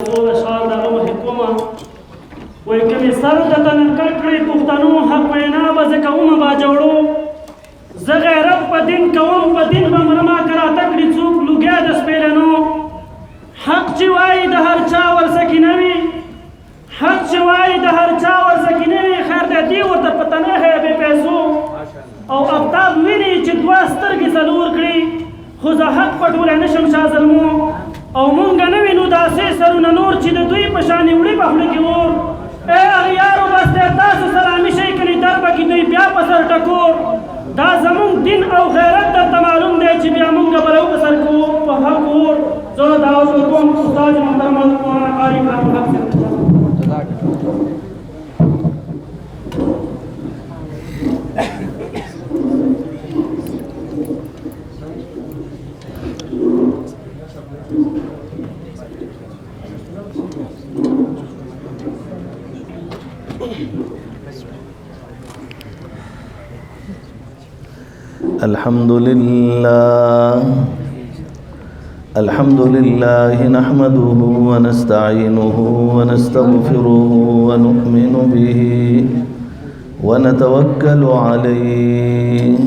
ټول اشعار دغه مخې کومه وایي کومې سر درته ننکر کړي پښتنو حق وینا به زه کومه باجوړو زه غیرت په دین کوم په دین به مرمه که راته کړي څوک لوګیا د سپېلنو حق چې وایي د هر چا ورسکې نه وي حق چې وایي د هر چا ورسکې نه وي خیر دی دې ورته په تنه بې پیسو او ابطال ویني چې دوه سترګې څلور کړي خو زه حق پټولی نه شم شا ظلمو او مونږ نه وینو داسې سرونه نور چې د دوی په شانې وړي په خوله کې اور ای اغیارو بس دی تاسو سلامي شئ کنې در به کې دوی بیا په سر ټکور دا زمونږ دین او غیرت درته معلوم دی چې بیا مونږ به له په سر کوو په حق اور زه دعوت ورکوم استاد محترم مولانا قاري کارون حق صاحب الحمد لله نحمده ونستعينه ونستغفره ونؤمن به ونتوكل عليه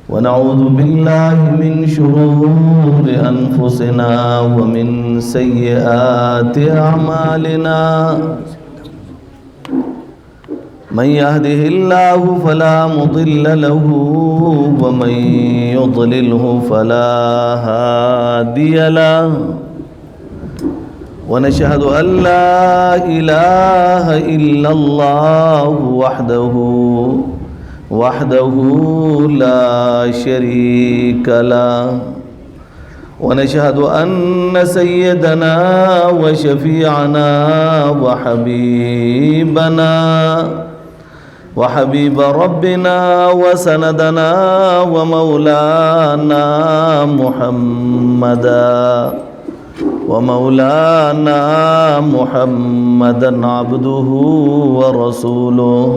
ونعوذ بالله من شرور أنفسنا ومن سيئات أعمالنا من يهده الله فلا مضل له ومن يضلله فلا هادي له ونشهد أن لا إله إلا الله وحده لا شريك له ونشهد أن سيدنا وشفيعنا وحبيب ربنا وسندنا ومولانا محمدا عبده ورسوله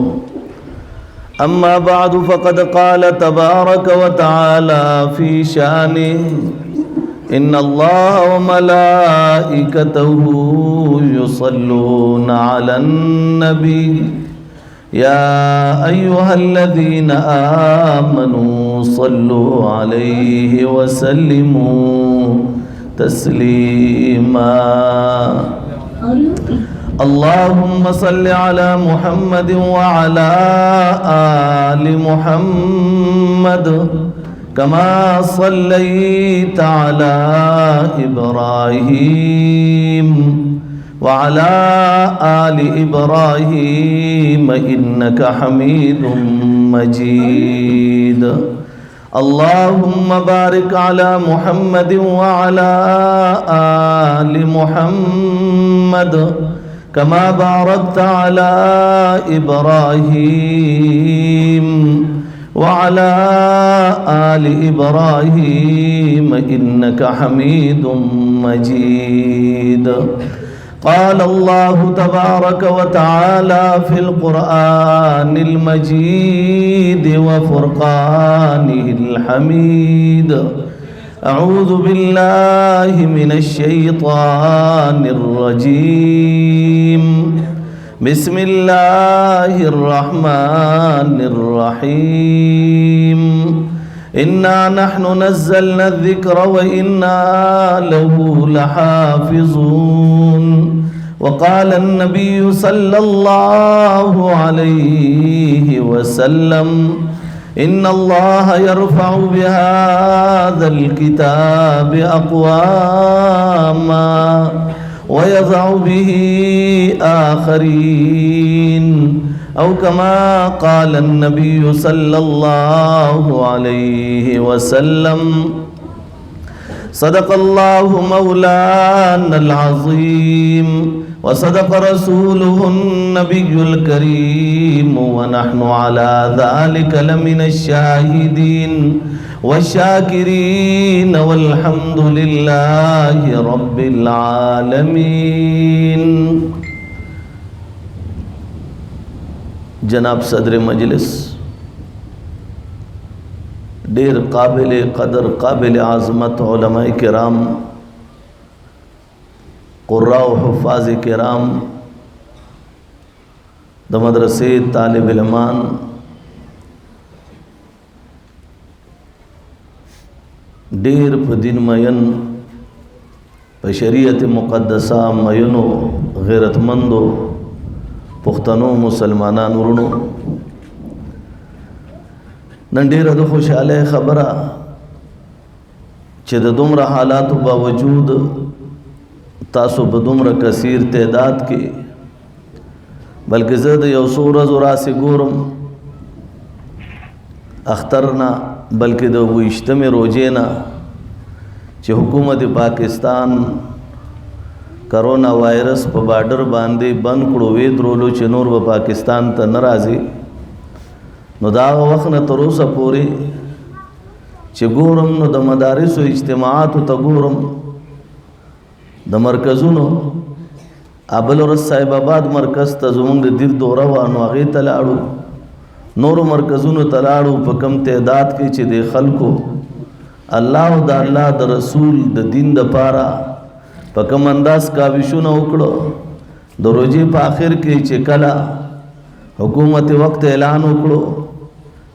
أما بعد فقد قال تبارك وتعالى في شأنه إن الله وملائكته يصلون على النبي يا أيها الذين آمنوا صلوا عليه وسلموا تسليما اللهم صل على محمد وعلى آل محمد كما صليت على إبراهيم وعلى آل إبراهيم إنك حميد مجيد اللهم بارك على محمد وعلى آل محمد كما باركت على إبراهيم وعلى آل إبراهيم إنك حميد مجيد قال الله تبارك وتعالى في القرآن المجيد وفرقانه الحميد أعوذ بالله من الشيطان الرجيم بسم الله الرحمن الرحيم إنا نحن نزلنا الذكر وإنا له لحافظون وقال النبي صلى الله عليه وسلم إن الله يرفع بهذا الكتاب أقواما ويضع به آخرين أو كما قال النبي صلى الله عليه وسلم صدق الله مولانا العظيم وصدق رسوله النبي الكريم ونحن على ذلك لمن الشاهدين والشاكرين والحمد لله رب العالمين. جناب صدر مجلس، ډیر قابل قدر قابل عظمت علماء کرام، قراء و حفاظ کرام د مدرسې طالب علمان ډیر په دین مین په شریعت مقدسه مینو غیرتمندو پښتنو مسلمانانو ورونو نن ډیره د خوشاله خبره چې د دومره حالاتو باوجود تاسو په دومره کثیر تعداد کې بلکې زه د یو څو ورځو راسې ګورم اختر نه بلکې د 28مې روژې نه چې حکومت پاکستان کرونا وایرس په بارډر باندې بند کړو وې درولو چې نور به پاکستان ته نه راځي نو دا وخت نه تر اوسه پورې چې ګورم نو د مدارسو اجتماعاتو ته ګورم د مرکزونو ابل ورځ صاحب آباد مرکز ته زمونږ د دیر دوره وه نو هغې ته لاړو نورو مرکزونو ته لاړو په کم تعداد کې چې د خلکو الله او د الله د رسول د دین دپاره په کم انداز کاوشونه وکړو د روژې په آخر کې چې کله حکومت وقت اعلان وکړو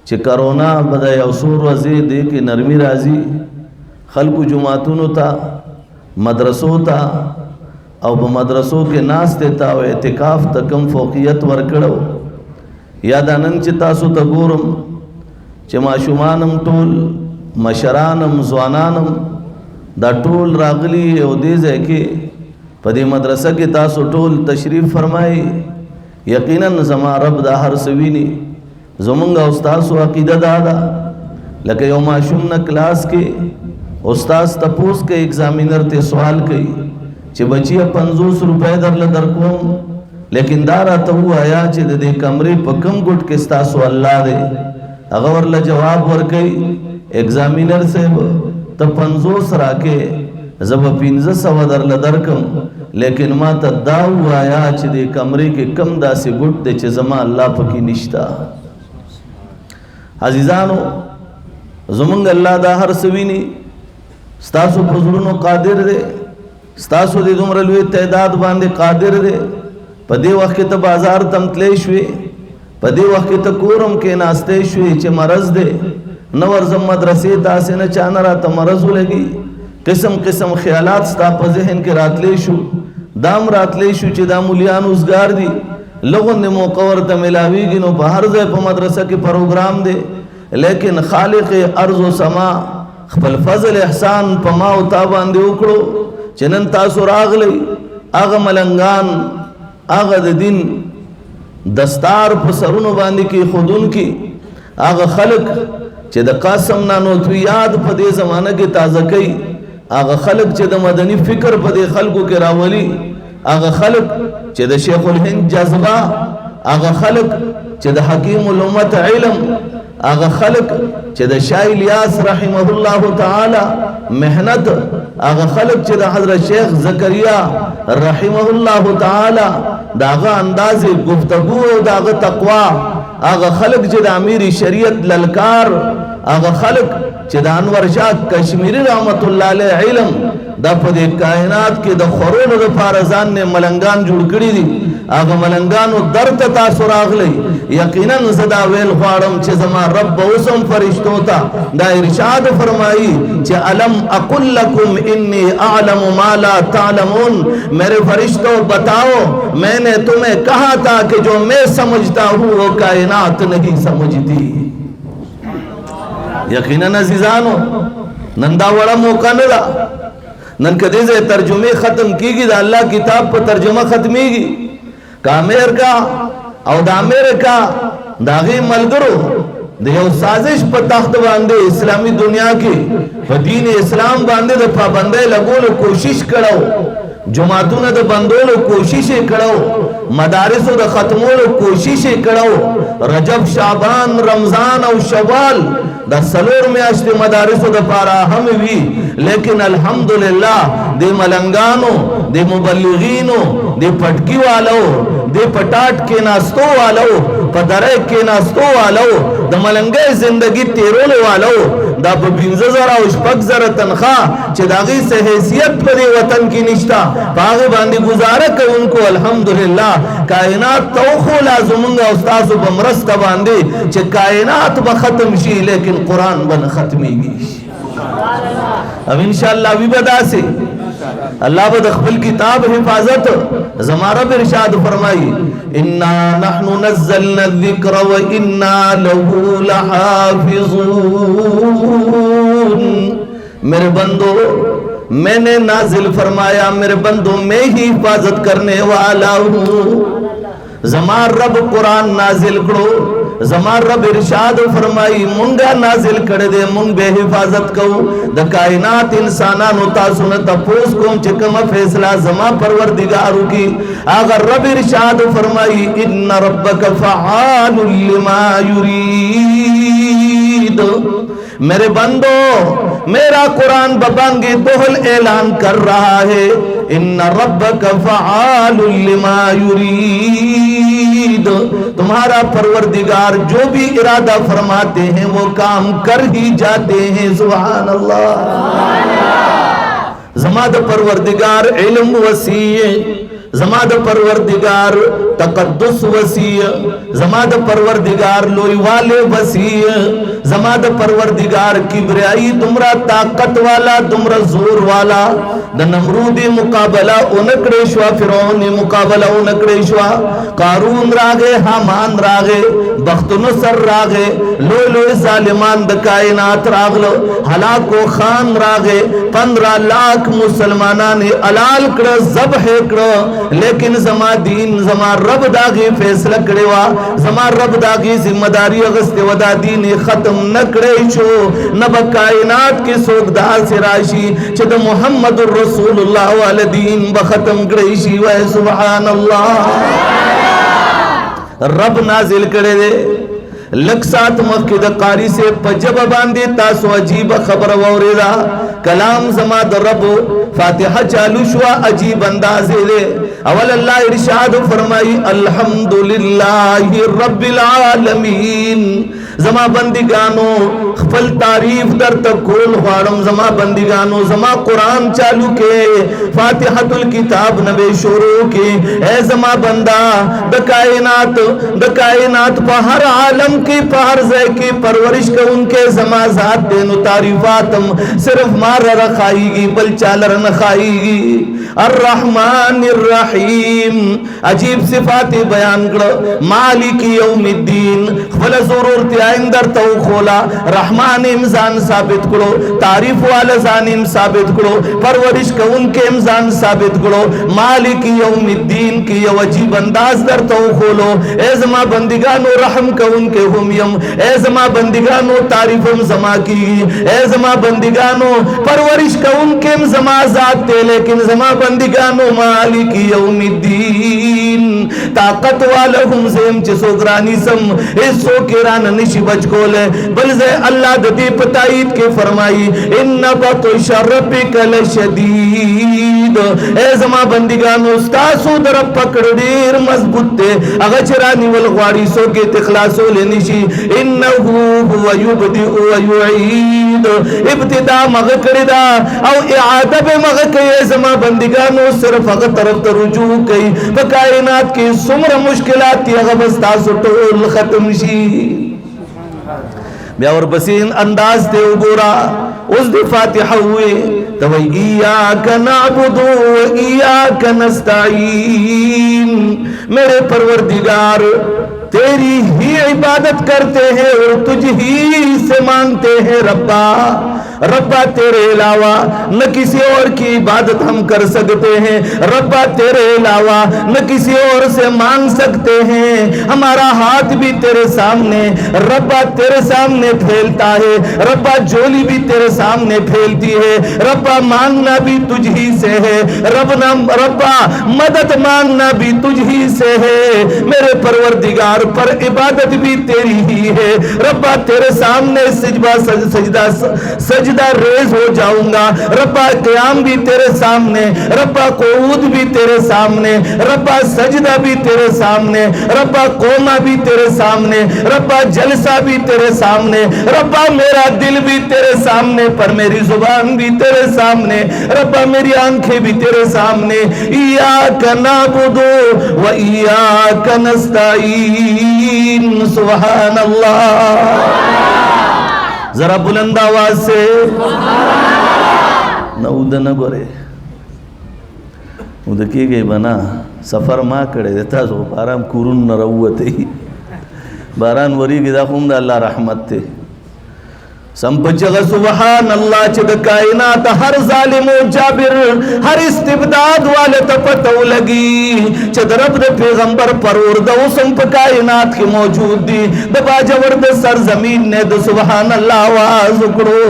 چې کرونا به د یو څو ورځې دې کې نرمي راځي خلکو جماعتونو ته مدرسو ته او په مدرسو کې ناستې ته او اعتکاف ته کم فوقیت ورکړو یا دا نن چې تاسو ته ګورم چې ماشومانم ټول مشرانم ځوانانم دا ټول راغلي او دې ځای کې په دې مدرسه کې تاسو ټول تشریف فرمایي یقینا زما رب دا هر څه ویني زمونږ او ستاسو عقیده دا ده لکه یو ماشوم نه کلاس کې استاد تپوس کې ایگزامینر ته سوال کوي چې بچیه 50 روپے درله درکوم لیکن دا راته وایا چې د دې کمرې په کم ګټ کې ستاسو الله دی هغه ورله جواب ورکوي ایگزامینر صاحب ته 50 راکې زه به 1500 درله درکم لیکن ما ته دا وایا چې د کمرې کې کم داسې ګټ دی چې زما الله پکې نشته عزیزانو زمونږ الله دا هر څه ویني ستاسو په زړونو قادر دی ستاسو د دومره لوی تعداد باندې قادر دی په دې وخت کې ته بازار تم تللی شوې په دې وخت کې ته کورم کې ناستې شوې چې مرض دی نه ورځم مدرسې داسې نه چا نه راته مرض ولګي قسم قسم خیالات ستا په ذهن کې راتلی شو دام راتلی شو چې دا مولیان اوزګار دي لغوندې موقع ورته ملاویږي نو په هر ځای په مدرسه کې پروګرام دی لیکن خالق ارض و سما خپل فضل احسان په ما او تا باندې وکړو چې نن تاسو راغلی هغه ملنګان هغه د دین دستار په سرونو باندې کې خودون کې هغه خلق چې د قاسم نانوتوی یاد په دې زمانه کې تازه کوي هغه خلق چې د مدني فکر په دې خلقو کې راولي هغه خلق چې د شیخ الهند جذبه هغه خلق چې د حکیم الامت علم هغه خلق چې د شاه الیاس رحمه الله تعالی محنت هغه خلق چې د حضرت شیخ زکریا رحمه الله تعالی داغه انداز گفتگو او داغه تقوا هغه خلق چې د امیر شریعت للکار هغه خلق چې د انور شاه کشمیری رحمت الله علیه علم د په دې کائنات کې د خورونو لپاره ځان نه ملنګان جوړ کړی دي هغه ملنګانو درد تاسو راغلی یقینا زدا ویل غواړم چې زما رب اوسم فرشتو ته دا ارشاد فرمایي چې الم اقل لكم انی اعلم ما لا تعلمون میرے فرشتوں بتاؤ میں نے تمہیں کہا تھا کہ جو میں سمجھتا ہوں وہ کائنات نہیں سمجھتی یقینا عزیزانو نن دا وړه موقع نه ده نن کدی ځای ترجمه ختم کیږي د الله کتاب په ترجمه ختميږي کامیرکا او د امریکا داغي ملګرو د یو سازش په تخت باندې اسلامی دنیا کې په دین اسلام باندې د پابندۍ لګولو کوشش کړو جماعتونو د بندولو کوشش کړو مدارسو د ختمولو کوشش کړو رجب شعبان رمضان او شوال د سلور میاشتې مدارسو د پاره هم وی لیکن الحمدلله د ملنګانو د مبلغینو د پټکی والو د پټاټ کې ناستو والو پدرے کے ناستو والو دا ملنگے زندگی تیرولو والو دا پا 15,000 او شپک زر تنخواہ چھ داغی سے حیثیت پا دے وطن کی نشتا پاغی باندی گزارا کہ ان کو الحمدللہ کائنات توخو لازمونگا استاسو بمرست باندی چھ کائنات با ختم شی لیکن قرآن بن ختمی گی اب انشاءاللہ بھی بدا سے اللہ بد اخبل کتاب حفاظت زمارہ پر ارشاد فرمائی اِنَّا نَحْنُ نَزَّلْنَا الذِّكْرَ وَإِنَّا لَهُ لَحَافِظُونَ میرے بندو میں نے نازل فرمایا میرے بندو میں ہی حفاظت کرنے والا ہوں زمان رب قرآن نازل کرو زمان رب ارشاد فرمائی منگا نازل کر دے منگ بے حفاظت کو دا کائنات انسانانو تاسونتا پوس کون چکم فیصلہ زمان پروردگارو کی اگر رب ارشاد فرمائی ان ربک فعال لما یرید میرے بندو میرا قرآن ببانگی دوہل اعلان کر رہا ہے ان ربک فعال لما یرید تمہارا پروردگار جو بھی ارادہ فرماتے ہیں وہ کام کر ہی جاتے ہیں سبحان اللہ زماد پروردگار علم وسیع زماد پروردگار تقدس وسیع زماد پروردگار لوئی والے وسیع زماد پروردگار کبریائی دمرا طاقت والا دمرا زور والا دا نمرودی مقابلہ انکڑے شوا فرعونی مقابلہ انکڑے شوا قارون راگے حامان راگے بخت نصر راگے لوئی لوئی ظالمان دا کائنات راگلو ہلاکو خان راگے 15 لاکھ مسلمانانی علال کڑا زبح کڑا لیکن زما دین زما رب داغی فیصلہ کرے وا زما رب داغی ذمہ داری اغسطے ودا دین ختم نکڑے شو نبا کائنات کی سوگدہ سے راشی چھت محمد الرسول اللہ والدین بختم کرے شی وے سبحان اللہ رب نازل کرے دے لکسات مخید قاری سے پجب باندے تاسو عجیب خبر ووریدہ کلام زماد رب فاتحہ چالو شوا عجیب اندازے دے اول اللہ ارشاد فرمائی الحمدللہ رب العالمین زما بندگانو خپل تعریف در تکول خوارم زما بندگانو زما قرآن چالو کے فاتحت الکتاب نبی شروع کے اے زما بندہ دکائنات پا ہر عالم کی پا ہر زے کی پرورش کا ان کے زما ذات دینو تعریفاتم صرف مار رکھائی گی بل چالر نخائی گی الرحمن الرحیم عجیب صفات بیان کرو مالک یوم الدین خبل ضرور تیائن در تو کھولا رحمان امزان ثابت کرو تعریف والا زانیم ثابت کرو پرورش کا ان کے امزان ثابت کرو مالک یوم الدین کی یو عجیب انداز در تو کھولو اے زما بندگانو رحم کا ان کے ہمیم اے زما بندگانو تعریفم زما کی اے زما بندگانو پرورش کا ان کے زما ذات تے لیکن زما بندگانو مالک یوم الدین طاقت والا ہم زیم چھ سوگرانی سم اس سوکران نشی بچ کولے بلزے اللہ ددی پتائید کے فرمائی ان بطش ربک لشدید اے زما بندگانو استاسو در پکڑ دیر مضبوط تے اغچرانی والغواری سو کے تخلاصو لنشی انہو ہوا یبدئ و یعید ابتدا مغکڑدا او اعادب مغکڑ زما بندگانو صرف اگر طرف تا رجوع کئی کائنات کی سمر مشکلات تی اگر بستاسو ٹول ختم شی بیا اور بسین انداز تے اگورا اس دی فاتحہ ہوئے تو ایاک نعبد و ایاک نستعین میرے پروردگار تیری ہی عبادت کرتے ہیں اور تجھ ہی سے مانگتے ہیں ربا ربا تیرے علاوہ نہ کسی اور کی عبادت ہم کر سکتے ہیں ربا تیرے علاوہ نہ کسی اور سے مانگ سکتے ہیں ہمارا ہاتھ بھی تیرے سامنے ربا تیرے سامنے پھیلتا ہے ربا جولی بھی تیرے سامنے پھیلتی ہے ربا مانگنا بھی تجھ ہی سے ہے ربا مدد مانگنا بھی تجھ ہی سے ہے میرے پروردگار پر عبادت بھی تیری ہی ہے ربا تیرے سامنے سجدہ سجدہ ریز ہو جاؤں گا. ربا قیام بھی تیرے سامنے, ربا قعود بھی تیرے سامنے, ربا سجدہ بھی تیرے سامنے, ربا قومہ بھی تیرے سامنے, ربا جلسہ بھی تیرے سامنے, ربا میرا دل بھی تیرے سامنے, پر میری زبان بھی تیرے سامنے, ربا میری آنکھیں بھی تیرے سامنے. ایاک نعبد و ایاک نستعین. سبحان اللہ. ذرا بلند آواز سے نعوذ گورے ادھکی گئی بنا سفر ما کڑے دیتا سو باران کورن نروتے ہی باران وری گدا خون دا اللہ رحمت تے سمپچگا سبحان اللہ چد کائنات ہر ظالم و جابر ہر استبداد والے تپتو لگی چد رب دے پیغمبر پرور دو سمپ کائنات کی موجود دی دبا جورد سرزمین نے دو سبحان اللہ آواز اکڑو.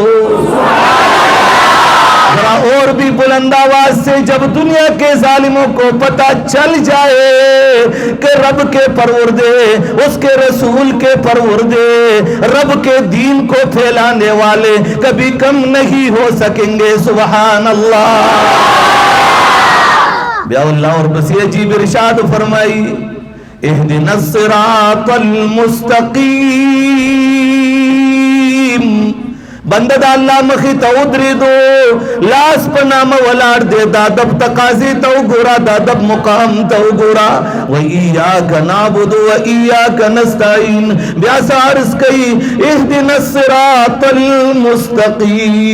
اور بھی بلند آواز سے جب دنیا کے ظالموں کو پتہ چل جائے کہ رب کے پروردے, اس کے رسول کے پروردے, رب کے دین کو پھیلانے والے کبھی کم نہیں ہو سکیں گے. سبحان اللہ. بیا اللہ اور بس یہ عجیب ارشاد فرمائی اہدنا الصراط المستقیم. بندہ دا اللہ مخی تو ادری دو لاس پنام والار دے دادب تقاضی تو گورا دادب مقام تو گورا وَإِيَّاكَ نَعْبُدُ وَإِيَّاكَ نَسْتَعِينَ. بیاسا عرض کئی اہدنا الصراط المستقیم.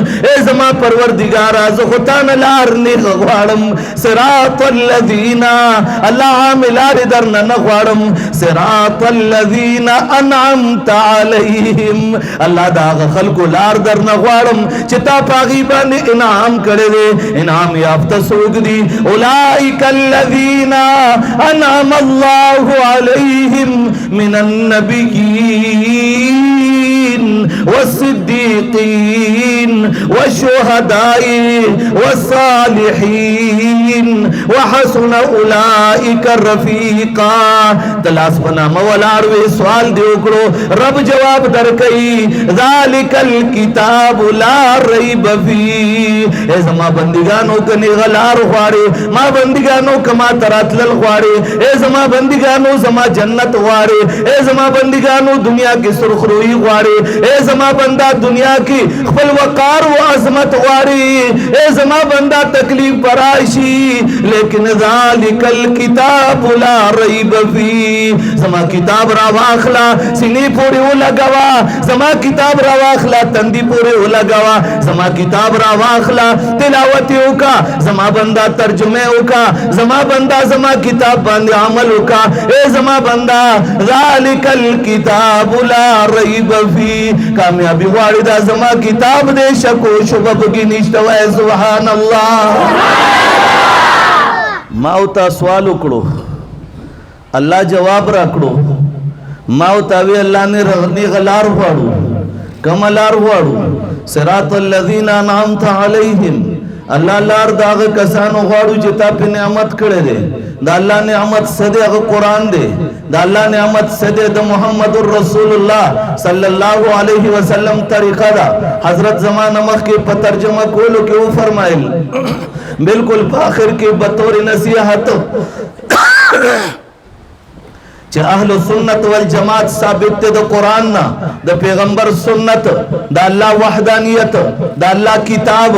اے زما پروردگارا زخطان لارنی غوارم صراط الذین اللہ عاملار درن نغوارم صراط الذین انعمت علیہم. اللہ دا خلق لار در نغوارم چتا پاغیبان انعام کرے دے انعام یافتہ سوگ دی. اولائک الذین انعم اللہ علیہم من النبیین والصدیقین والشہداء والصالحین وحسن اولائک الرفیقا. تلاس بنا مولاروے سوال دے اکڑو رب جواب در کئی ذالک الکتاب لا ریب فی. اے زما بندگانو کنی غلار خوارے ما بندگانو کما تراتلل خوارے اے زما بندگانو زما جنت خوارے اے زما بندگانو دنیا کی سرخروئی خوارے اے زما بندہ دنیا کی خپل وقار و عظمت خوارے اے زما بندہ تکلیف برائشی لیکن ذالک الکتاب لا ریب فی. زما کتاب را واخلا سینی پوری ہو لگوا, زما کتاب را واخلا تندی پورے ہو لگوا, زما کتاب را واخلا تلاوتی ہوکا, زما بندہ ترجمے ہوکا, زما بندہ زما کتاب باندے عمل ہوکا. اے زما بندہ ذالک الکتاب لا ریب فی. کامیابی واردہ زما کتاب دے شکو شبب کی نشتوائے. سبحان اللہ. ماؤتا سوال اکڑو اللہ جواب رکڑو. ماؤتاوی اللہ نے رغنی غلار پاڑو کم لار وارو صراط الذین انعمت علیہم. اللہ لار داغ کسانو غاڑو جتا پہ نعمت کرے دے. دا اللہ نعمت صدے اغا قرآن دے, دا اللہ نعمت صدے دا محمد الرسول اللہ صلی اللہ علیہ وسلم طریقہ دا. حضرت زمان مخ کے پترجمہ کولو کے وہ فرمائل بالکل پاخر کے بطور نصیحت اہل سنت والجماعت ثابت دا قرآن نا, دا پیغمبر سنت, دا اللہ وحدانیت, دا اللہ کتاب,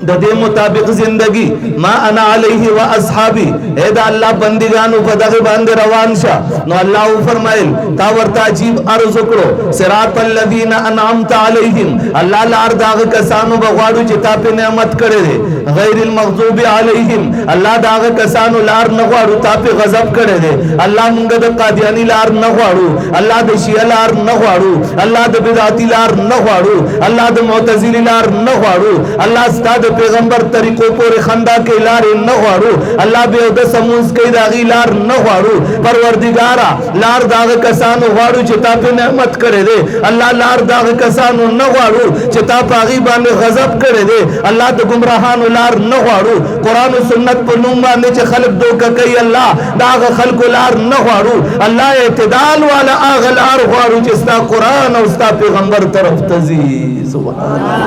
دا دے مطابق زندگی ما انا علیہ و اصحابی. اے دا اللہ بندگانو پدغ باندے روان شا. نو اللہ فرمائل تاورتا عجیب عرض اکڑو صراط الذین انعمت علیہم. اللہ لار داغ کسانو بغوارو چتا پہ نعمت کرے دے. غیر المغضوب علیہم. اللہ داغ کسانو لار نغوارو تا پہ غضب کرے دے. اللہ منگد قادیانی لار نغوارو, اللہ دا شیعہ لار نغوارو, اللہ دا بدعاتی لار نغوارو, اللہ دا معتزلی لار نغوارو, اللہ استاد پیغمبر طریقوں پور خندہ کے لار نغوارو, اللہ بیعود سموز کے داغی لار نغوارو. پروردگارا لار داغ کسانو غوارو چتا پہ نعمت کرے دے. اللہ لار داغ کسانو نغوارو چتا پا غیبان غضب کرے دے. اللہ دا گمراہانو لار نغوارو. قرآن و سنت پر نومانے چے خلق دو کا کئی اللہ داغ خلق لار نغوارو. اللہ اعتدال والا آغل آر غوارو چستا قرآن و استا پیغمبر طرف تزیز. سبحان اللہ.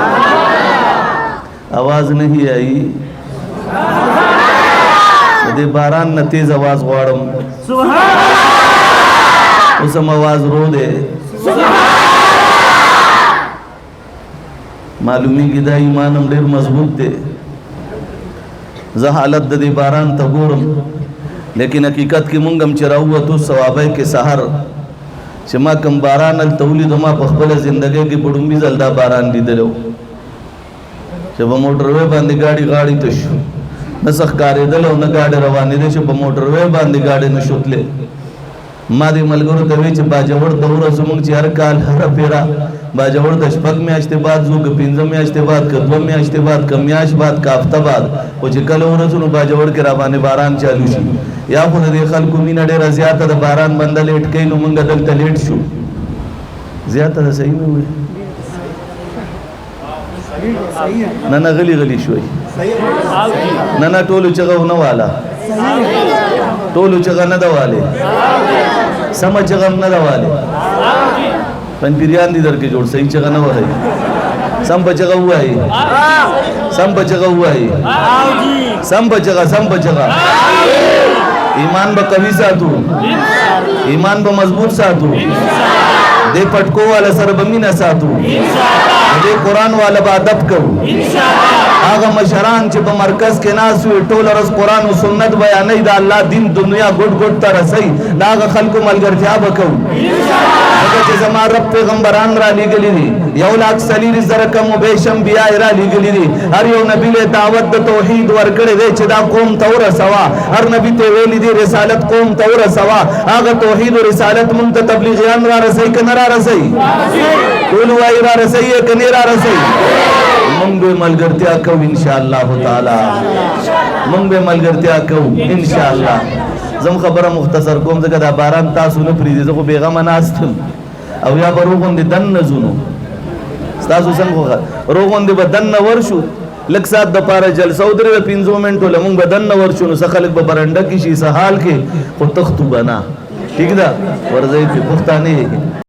آواز نہیں آئی؟ دے باران نہ تیز آواز غوارم اسم آواز رو دے معلومی کی دا ایمانم دیر مضبوط دے. زہالت دے باران تا گورم لیکن حقیقت کی منگم چراؤا تو ثوابے کے سہر چما کم باران التولید ما پخبل زندگی کی بڑنبی زلدہ باران دی دلو چبا موٹروے باندی گاڑی تشو نسخ کاری دلو نگاڑی روانی دے چبا موٹروے باندی گاڑی نشوتلے ما دی ملگرو دوی چھ باجوڑ دورا زمونگ چھ ہر کال ہر پیرا باجوڑ دشپک میں آشتے بعد زوگ پینزم میں آشتے بعد کدوم میں آشتے بعد کمیاش بعد کافتہ بعد وہ چھ کل ہو رسولو باجوڑ کے رابانے باران چالو شی یا خود دے خلقو مینا دے رضیاتا دا باران بندہ لیٹ کئی نو منگا دلتا لیٹ شو زیادہ دا صحیح میں ہوئے نانا غلی شوئی نانا ٹولو چگہ نوالا ٹولو چگہ ندوالے سمجھ چگہ ندوالے پن پیریان دی در کے جوڑ صحیح چگہ نو ہے سم چگہ ہوا ہے سم چگہ ایمان با قوی ساتھو ایمان با مضبوط ساتھو دے پٹکو والا سر بمینہ ساتھو دے قرآن والا با ادب کرو آگا مشران چھ پا مرکز کے ناس ہوئے ٹول رس قرآن و سنت بیانی دا اللہ دین دنیا گھٹ گھٹ تا رسی دا آگا خلقو ملگر تیا بکو اگر چھ زمان رب پیغمبران را لی گلی دی یو لاکھ سلیر زرکم و بیشم بیائی را لی گلی دی ہر یو نبی لے دعوت دا توحید ورکڑے دے چھ دا قوم تورا سوا ہر نبی تے ویلی دی رسالت قوم تورا سوا آگا توحید و رسالت منت تبلیغیان را رسی کنرا رسی کولوائی را رسی کنیرا رسی منگ بے ملگرتیا کو انشاءاللہ تعالی منگ بے ملگرتیا کو انشاءاللہ. زم خبر مختصر کوم زکر دا باران تاسو نپریدی زکو بیغم ناستم او یا با روغن دی دن نزونو ستاسو سنگو خواهد روغن دی با دن نورشو لک سات دا پارا جلسو دری با 15 منٹو لمنگ با دن نورشو نو سخلق با برندہ کشی سحال کے خود تختو بنا ٹھیک دا ورزائی پی پختانے ہے